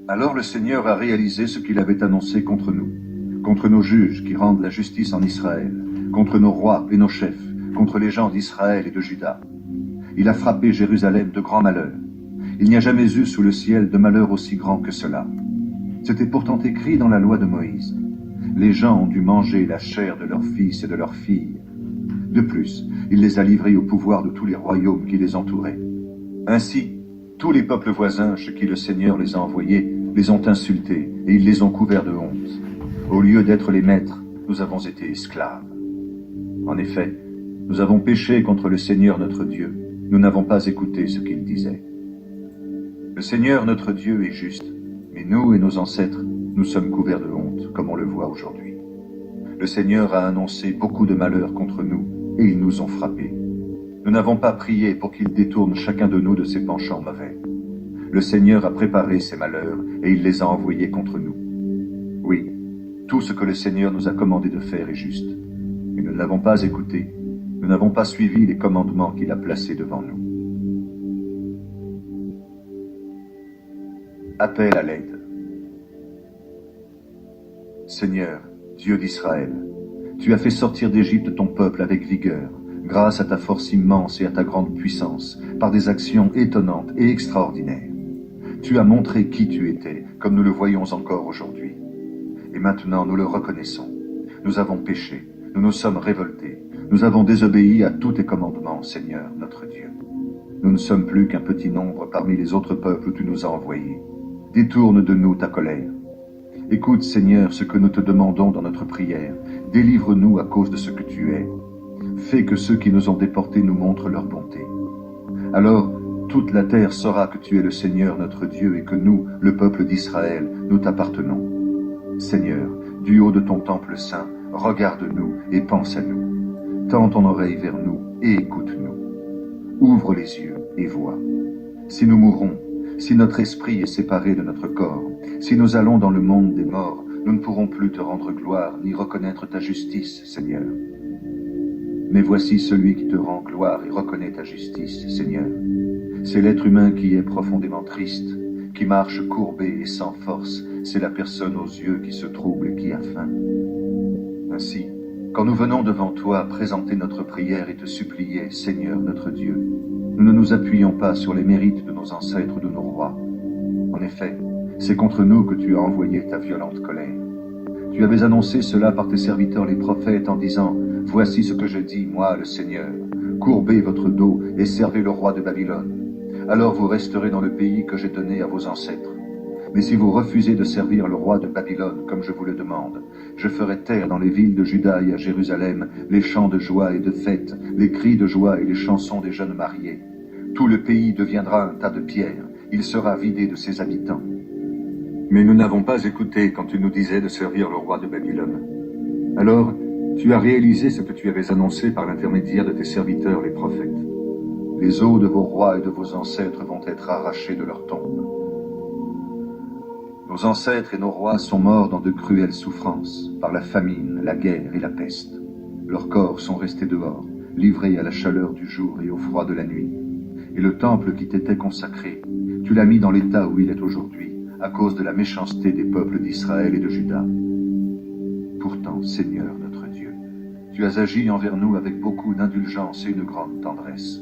Alors le Seigneur a réalisé ce qu'il avait annoncé contre nous, contre nos juges qui rendent la justice en Israël, contre nos rois et nos chefs, contre les gens d'Israël et de Juda. Il a frappé Jérusalem de grands malheurs. Il n'y a jamais eu sous le ciel de malheur aussi grand que cela. C'était pourtant écrit dans la loi de Moïse. Les gens ont dû manger la chair de leurs fils et de leurs filles. De plus, il les a livrés au pouvoir de tous les royaumes qui les entouraient. Ainsi, tous les peuples voisins chez qui le Seigneur les a envoyés les ont insultés et ils les ont couverts de honte. Au lieu d'être les maîtres, nous avons été esclaves. En effet, nous avons péché contre le Seigneur notre Dieu. Nous n'avons pas écouté ce qu'il disait. Le Seigneur notre Dieu est juste, mais nous et nos ancêtres, nous sommes couverts de honte, comme on le voit aujourd'hui. Le Seigneur a annoncé beaucoup de malheurs contre nous, et ils nous ont frappés. Nous n'avons pas prié pour qu'il détourne chacun de nous de ses penchants mauvais. Le Seigneur a préparé ces malheurs, et il les a envoyés contre nous. Oui, tout ce que le Seigneur nous a commandé de faire est juste. Mais nous ne l'avons pas écouté, nous n'avons pas suivi les commandements qu'il a placés devant nous. Appel à l'aide. Seigneur, Dieu d'Israël, tu as fait sortir d'Égypte ton peuple avec vigueur, grâce à ta force immense et à ta grande puissance, par des actions étonnantes et extraordinaires. Tu as montré qui tu étais, comme nous le voyons encore aujourd'hui. Et maintenant nous le reconnaissons. Nous avons péché, nous nous sommes révoltés, nous avons désobéi à tous tes commandements, Seigneur, notre Dieu. Nous ne sommes plus qu'un petit nombre parmi les autres peuples où tu nous as envoyés. Détourne de nous ta colère. Écoute, Seigneur, ce que nous te demandons dans notre prière. Délivre-nous à cause de ce que tu es. Fais que ceux qui nous ont déportés nous montrent leur bonté. Alors, toute la terre saura que tu es le Seigneur notre Dieu et que nous, le peuple d'Israël, nous t'appartenons. Seigneur, du haut de ton temple saint, regarde-nous et pense à nous. Tends ton oreille vers nous et écoute-nous. Ouvre les yeux et vois. Si nous mourons, si notre esprit est séparé de notre corps, si nous allons dans le monde des morts, nous ne pourrons plus te rendre gloire ni reconnaître ta justice, Seigneur. Mais voici celui qui te rend gloire et reconnaît ta justice, Seigneur. C'est l'être humain qui est profondément triste, qui marche courbé et sans force. C'est la personne aux yeux qui se trouble et qui a faim. Ainsi, quand nous venons devant toi présenter notre prière et te supplier, Seigneur notre Dieu, nous ne nous appuyons pas sur les mérites de nos ancêtres ou de nos rois. En effet, c'est contre nous que tu as envoyé ta violente colère. Tu avais annoncé cela par tes serviteurs les prophètes en disant « Voici ce que je dis, moi le Seigneur. Courbez votre dos et servez le roi de Babylone. Alors vous resterez dans le pays que j'ai donné à vos ancêtres. Mais si vous refusez de servir le roi de Babylone comme je vous le demande, je ferai taire dans les villes de Juda et à Jérusalem les chants de joie et de fête, les cris de joie et les chansons des jeunes mariés. Tout le pays deviendra un tas de pierres, il sera vidé de ses habitants. Mais nous n'avons pas écouté quand tu nous disais de servir le roi de Babylone. Alors, tu as réalisé ce que tu avais annoncé par l'intermédiaire de tes serviteurs les prophètes. Les os de vos rois et de vos ancêtres vont être arrachés de leur tombe. Nos ancêtres et nos rois sont morts dans de cruelles souffrances, par la famine, la guerre et la peste. Leurs corps sont restés dehors, livrés à la chaleur du jour et au froid de la nuit. Et le temple qui t'était consacré, tu l'as mis dans l'état où il est aujourd'hui, à cause de la méchanceté des peuples d'Israël et de Juda. Pourtant, Seigneur notre Dieu, tu as agi envers nous avec beaucoup d'indulgence et une grande tendresse.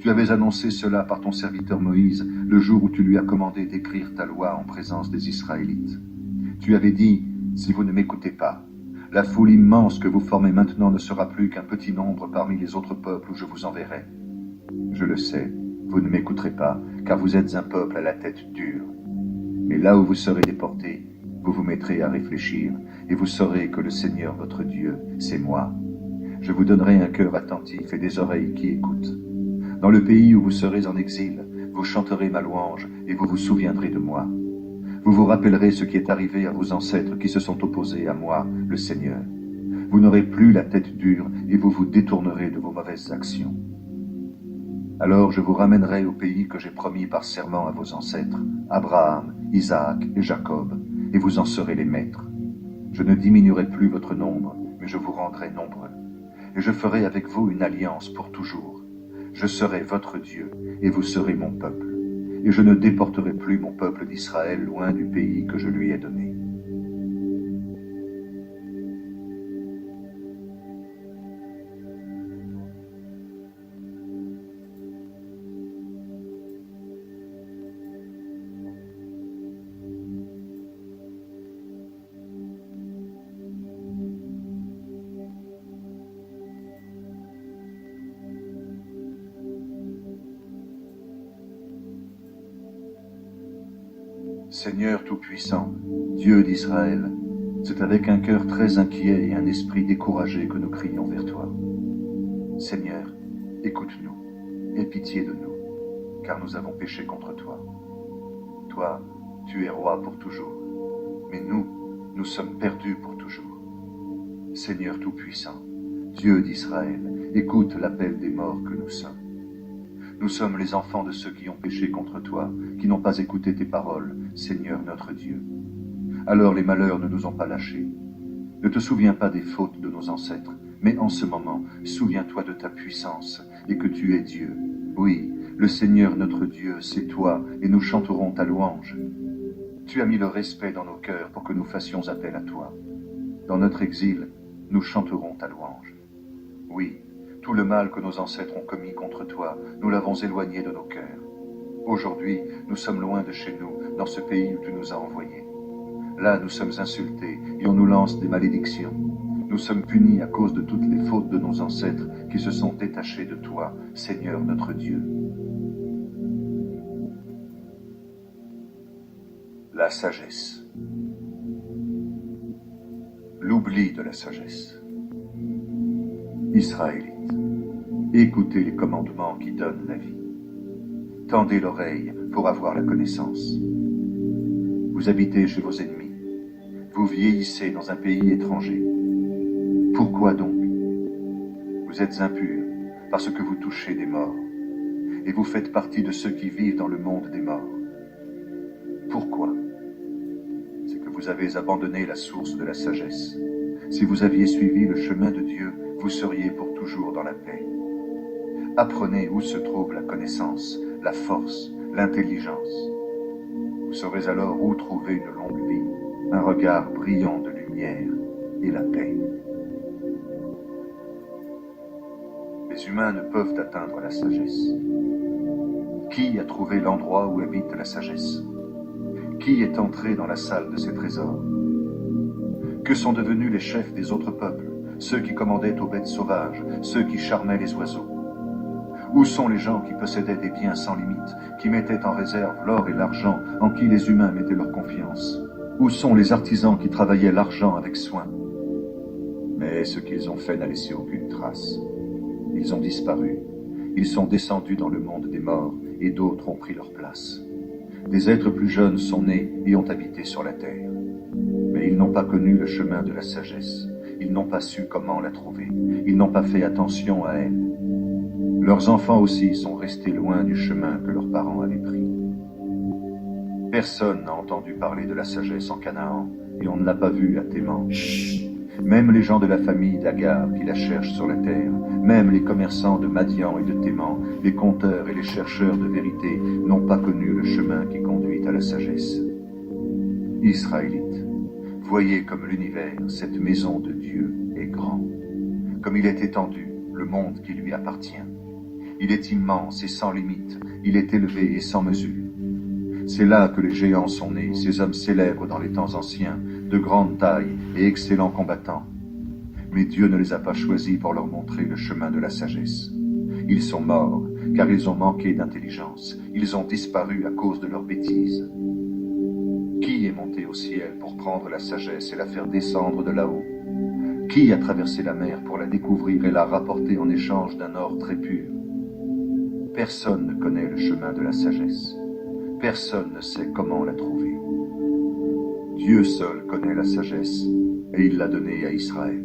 Tu avais annoncé cela par ton serviteur Moïse, le jour où tu lui as commandé d'écrire ta loi en présence des Israélites. Tu avais dit, si vous ne m'écoutez pas, la foule immense que vous formez maintenant ne sera plus qu'un petit nombre parmi les autres peuples où je vous enverrai. Je le sais, vous ne m'écouterez pas, car vous êtes un peuple à la tête dure. Mais là où vous serez déportés, vous vous mettrez à réfléchir, et vous saurez que le Seigneur votre Dieu, c'est moi. Je vous donnerai un cœur attentif et des oreilles qui écoutent. Dans le pays où vous serez en exil, vous chanterez ma louange et vous vous souviendrez de moi. Vous vous rappellerez ce qui est arrivé à vos ancêtres qui se sont opposés à moi, le Seigneur. Vous n'aurez plus la tête dure et vous vous détournerez de vos mauvaises actions. Alors je vous ramènerai au pays que j'ai promis par serment à vos ancêtres, Abraham, Isaac et Jacob, et vous en serez les maîtres. Je ne diminuerai plus votre nombre, mais je vous rendrai nombreux. Et je ferai avec vous une alliance pour toujours. Je serai votre Dieu, et vous serez mon peuple. et je ne déporterai plus mon peuple d'Israël loin du pays que je lui ai donné. Seigneur Tout-Puissant, Dieu d'Israël, c'est avec un cœur très inquiet et un esprit découragé que nous crions vers toi. Seigneur, écoute-nous, aie pitié de nous, car nous avons péché contre toi. Toi, tu es roi pour toujours, mais nous sommes perdus pour toujours. Seigneur Tout-Puissant, Dieu d'Israël, écoute l'appel des morts que nous sommes. Nous sommes les enfants de ceux qui ont péché contre toi, qui n'ont pas écouté tes paroles, Seigneur notre Dieu. Alors les malheurs ne nous ont pas lâchés. Ne te souviens pas des fautes de nos ancêtres, mais en ce moment, souviens-toi de ta puissance et que tu es Dieu. Oui, le Seigneur notre Dieu, c'est toi, et nous chanterons ta louange. Tu as mis le respect dans nos cœurs pour que nous fassions appel à toi. Dans notre exil, nous chanterons ta louange. Oui, tout le mal que nos ancêtres ont commis contre toi, nous l'avons éloigné de nos cœurs. Aujourd'hui, nous sommes loin de chez nous, dans ce pays où tu nous as envoyés. Là, nous sommes insultés et on nous lance des malédictions. Nous sommes punis à cause de toutes les fautes de nos ancêtres qui se sont détachés de toi, Seigneur notre Dieu. La sagesse. L'oubli de la sagesse. Israélites, écoutez les commandements qui donnent la vie. Tendez l'oreille pour avoir la connaissance. Vous habitez chez vos ennemis. Vous vieillissez dans un pays étranger. Pourquoi donc? Vous êtes impurs parce que vous touchez des morts, et vous faites partie de ceux qui vivent dans le monde des morts. Pourquoi? C'est que vous avez abandonné la source de la sagesse. Si vous aviez suivi le chemin de Dieu, vous seriez pour toujours dans la paix. Apprenez où se trouve la connaissance, la force, l'intelligence. Vous saurez alors où trouver une longue vie, un regard brillant de lumière et la paix. Les humains ne peuvent atteindre la sagesse. Qui a trouvé l'endroit où habite la sagesse? Qui est entré dans la salle de ses trésors? Que sont devenus les chefs des autres peuples, ceux qui commandaient aux bêtes sauvages, ceux qui charmaient les oiseaux? Où sont les gens qui possédaient des biens sans limite, qui mettaient en réserve l'or et l'argent, en qui les humains mettaient leur confiance? Où sont les artisans qui travaillaient l'argent avec soin? Mais ce qu'ils ont fait n'a laissé aucune trace. Ils ont disparu. Ils sont descendus dans le monde des morts, et d'autres ont pris leur place. Des êtres plus jeunes sont nés et ont habité sur la terre. Mais ils n'ont pas connu le chemin de la sagesse. Ils n'ont pas su comment la trouver. Ils n'ont pas fait attention à elle. Leurs enfants aussi sont restés loin du chemin que leurs parents avaient pris. Personne n'a entendu parler de la sagesse en Canaan, et on ne l'a pas vue à Théman. Même les gens de la famille d'Agar qui la cherchent sur la terre, même les commerçants de Madian et de Théman, les conteurs et les chercheurs de vérité n'ont pas connu le chemin qui conduit à la sagesse. Israélites, voyez comme l'univers, cette maison de Dieu, est grand, comme il est étendu, le monde qui lui appartient. Il est immense et sans limite, il est élevé et sans mesure. C'est là que les géants sont nés, ces hommes célèbres dans les temps anciens, de grande taille et excellents combattants. Mais Dieu ne les a pas choisis pour leur montrer le chemin de la sagesse. Ils sont morts, car ils ont manqué d'intelligence. Ils ont disparu à cause de leurs bêtises. Qui est monté au ciel pour prendre la sagesse et la faire descendre de là-haut? Qui a traversé la mer pour la découvrir et la rapporter en échange d'un or très pur? Personne ne connaît le chemin de la sagesse. Personne ne sait comment la trouver. Dieu seul connaît la sagesse, et il l'a donnée à Israël.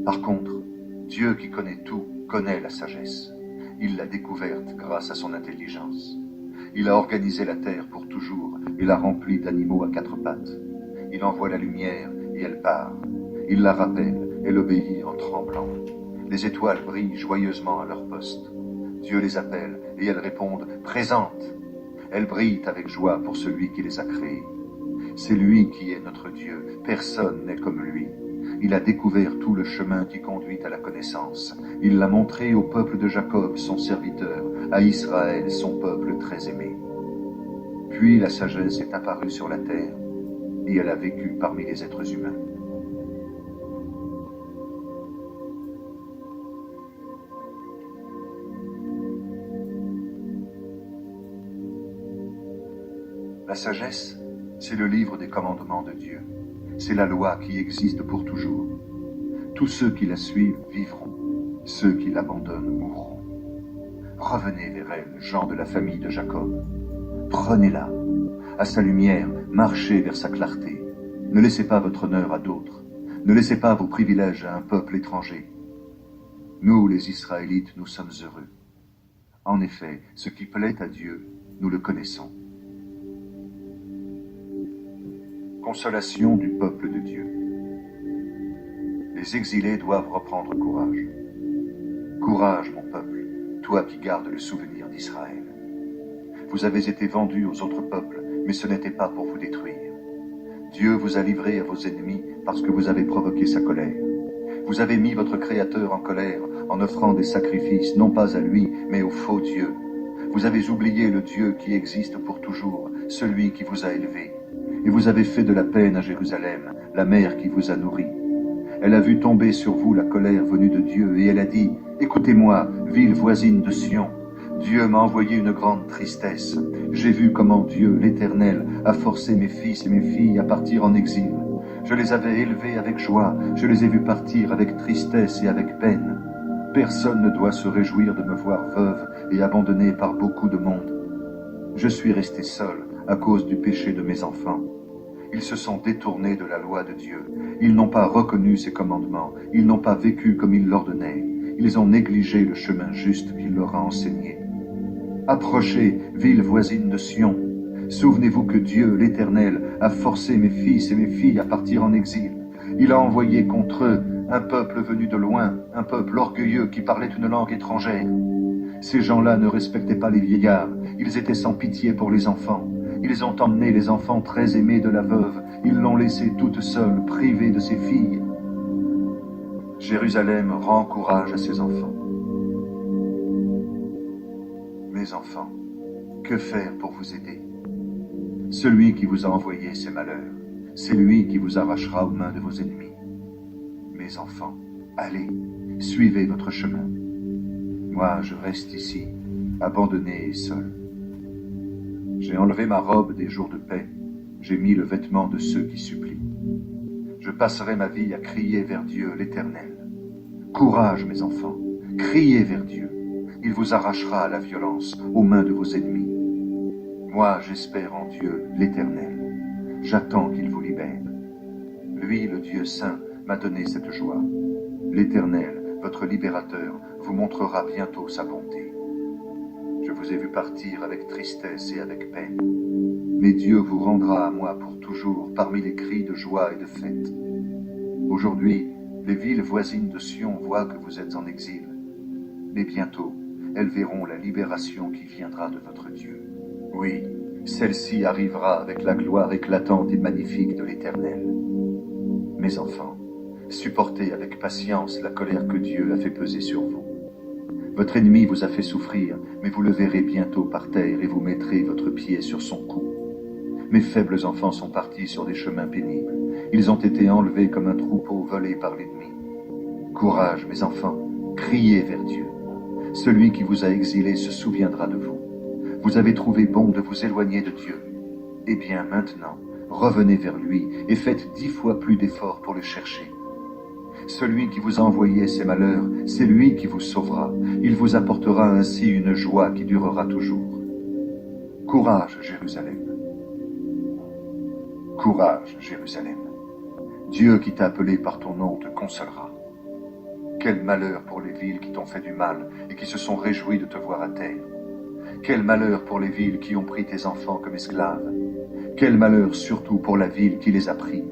Par contre, Dieu qui connaît tout, connaît la sagesse. Il l'a découverte grâce à son intelligence. Il a organisé la terre pour toujours et l'a remplie d'animaux à quatre pattes. Il envoie la lumière et elle part. Il la rappelle, elle obéit en tremblant. Les étoiles brillent joyeusement à leur poste. Dieu les appelle et elles répondent « Présente ». Elles brillent avec joie pour celui qui les a créées. C'est lui qui est notre Dieu, personne n'est comme lui. Il a découvert tout le chemin qui conduit à la connaissance. Il l'a montré au peuple de Jacob, son serviteur, à Israël, son peuple très aimé. Puis la sagesse est apparue sur la terre, et elle a vécu parmi les êtres humains. La sagesse, c'est le livre des commandements de Dieu. C'est la loi qui existe pour toujours. Tous ceux qui la suivent vivront. Ceux qui l'abandonnent mourront. Revenez vers elle, gens de la famille de Jacob. Prenez-la. À sa lumière, marchez vers sa clarté. Ne laissez pas votre honneur à d'autres. Ne laissez pas vos privilèges à un peuple étranger. Nous, les Israélites, nous sommes heureux. En effet, ce qui plaît à Dieu, nous le connaissons. Consolation du peuple de Dieu. Les exilés doivent reprendre courage. Courage, mon peuple, toi qui gardes le souvenir d'Israël. Vous avez été vendus aux autres peuples, mais ce n'était pas pour vous détruire. Dieu vous a livré à vos ennemis parce que vous avez provoqué sa colère. Vous avez mis votre Créateur en colère en offrant des sacrifices, non pas à lui, mais au faux Dieu. Vous avez oublié le Dieu qui existe pour toujours, celui qui vous a élevé. Et vous avez fait de la peine à Jérusalem, la mère qui vous a nourri. Elle a vu tomber sur vous la colère venue de Dieu, et elle a dit, « Écoutez-moi, ville voisine de Sion, Dieu m'a envoyé une grande tristesse. J'ai vu comment Dieu, l'Éternel, a forcé mes fils et mes filles à partir en exil. Je les avais élevés avec joie, je les ai vus partir avec tristesse et avec peine. Personne ne doit se réjouir de me voir veuve et abandonnée par beaucoup de monde. Je suis resté seul à cause du péché de mes enfants. Ils se sont détournés de la loi de Dieu. Ils n'ont pas reconnu ses commandements. Ils n'ont pas vécu comme il l'ordonnait. Ils ont négligé le chemin juste qu'il leur a enseigné. Approchez, ville voisine de Sion. Souvenez-vous que Dieu, l'Éternel, a forcé mes fils et mes filles à partir en exil. Il a envoyé contre eux un peuple venu de loin, un peuple orgueilleux qui parlait une langue étrangère. Ces gens-là ne respectaient pas les vieillards. Ils étaient sans pitié pour les enfants. Ils ont emmené les enfants très aimés de la veuve. Ils l'ont laissée toute seule, privée de ses filles. Jérusalem rend courage à ses enfants. Mes enfants, que faire pour vous aider? Celui qui vous a envoyé ces malheurs, c'est lui qui vous arrachera aux mains de vos ennemis. Mes enfants, allez, suivez votre chemin. Moi, je reste ici, abandonné et seul. J'ai enlevé ma robe des jours de paix, j'ai mis le vêtement de ceux qui supplient. Je passerai ma vie à crier vers Dieu l'Éternel. Courage, mes enfants, criez vers Dieu. Il vous arrachera à la violence, aux mains de vos ennemis. Moi, j'espère en Dieu l'Éternel. J'attends qu'il vous libère. Lui, le Dieu saint, m'a donné cette joie. L'Éternel, votre libérateur, vous montrera bientôt sa bonté. Je vous ai vu partir avec tristesse et avec peine. Mais Dieu vous rendra à moi pour toujours parmi les cris de joie et de fête. Aujourd'hui, les villes voisines de Sion voient que vous êtes en exil. Mais bientôt, elles verront la libération qui viendra de votre Dieu. Oui, celle-ci arrivera avec la gloire éclatante et magnifique de l'Éternel. Mes enfants, supportez avec patience la colère que Dieu a fait peser sur vous. Votre ennemi vous a fait souffrir, mais vous le verrez bientôt par terre et vous mettrez votre pied sur son cou. Mes faibles enfants sont partis sur des chemins pénibles. Ils ont été enlevés comme un troupeau volé par l'ennemi. Courage, mes enfants, criez vers Dieu. Celui qui vous a exilés se souviendra de vous. Vous avez trouvé bon de vous éloigner de Dieu. Eh bien, maintenant, revenez vers lui et faites 10 fois plus d'efforts pour le chercher. Celui qui vous a envoyé ces malheurs, c'est lui qui vous sauvera. Il vous apportera ainsi une joie qui durera toujours. Courage, Jérusalem. Courage, Jérusalem. Dieu qui t'a appelé par ton nom te consolera. Quel malheur pour les villes qui t'ont fait du mal et qui se sont réjouies de te voir à terre. Quel malheur pour les villes qui ont pris tes enfants comme esclaves. Quel malheur surtout pour la ville qui les a pris.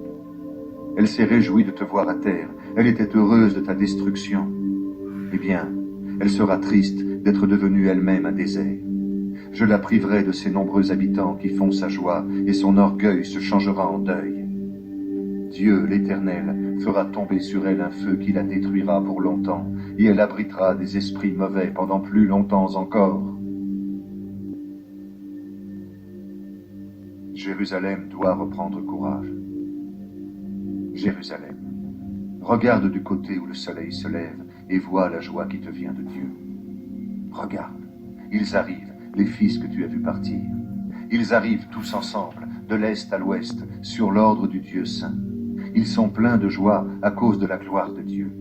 Elle s'est réjouie de te voir à terre. Elle était heureuse de ta destruction. Eh bien, Elle sera triste d'être devenue elle-même un désert. Je la priverai de ses nombreux habitants qui font sa joie, et son orgueil se changera en deuil. Dieu, l'Éternel, fera tomber sur elle un feu qui la détruira pour longtemps, et elle abritera des esprits mauvais pendant plus longtemps encore. Jérusalem doit reprendre courage. Jérusalem, regarde du côté où le soleil se lève et vois la joie qui te vient de Dieu. Regarde, ils arrivent, les fils que tu as vus partir. Ils arrivent tous ensemble, de l'est à l'ouest, sur l'ordre du Dieu saint. Ils sont pleins de joie à cause de la gloire de Dieu.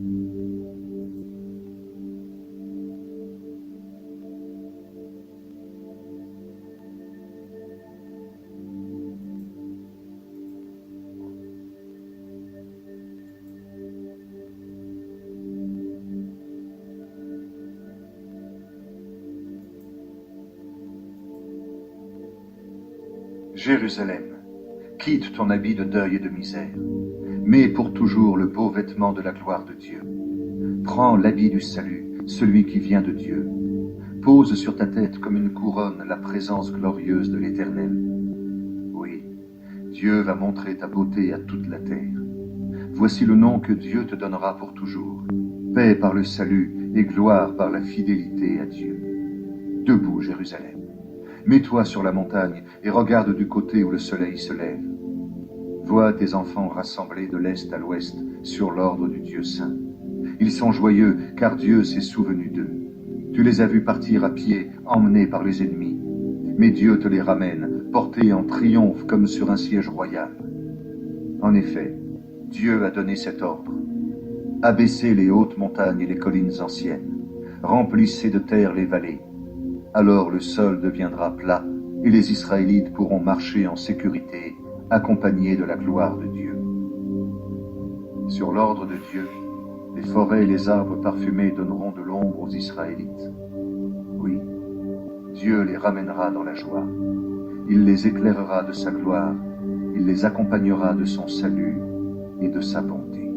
Jérusalem, quitte ton habit de deuil et de misère. Mets pour toujours le beau vêtement de la gloire de Dieu. Prends l'habit du salut, celui qui vient de Dieu. Pose sur ta tête comme une couronne la présence glorieuse de l'Éternel. Oui, Dieu va montrer ta beauté à toute la terre. Voici le nom que Dieu te donnera pour toujours. Paix par le salut et gloire par la fidélité à Dieu. Debout, Jérusalem. Mets-toi sur la montagne et regarde du côté où le soleil se lève. Vois tes enfants rassemblés de l'est à l'ouest sur l'ordre du Dieu saint. Ils sont joyeux car Dieu s'est souvenu d'eux. Tu les as vus partir à pied, emmenés par les ennemis. Mais Dieu te les ramène, portés en triomphe comme sur un siège royal. En effet, Dieu a donné cet ordre. Abaissez les hautes montagnes et les collines anciennes. Remplissez de terre les vallées. Alors le sol deviendra plat et les Israélites pourront marcher en sécurité, accompagnés de la gloire de Dieu. Sur l'ordre de Dieu, les forêts et les arbres parfumés donneront de l'ombre aux Israélites. Oui, Dieu les ramènera dans la joie. Il les éclairera de sa gloire, il les accompagnera de son salut et de sa bonté.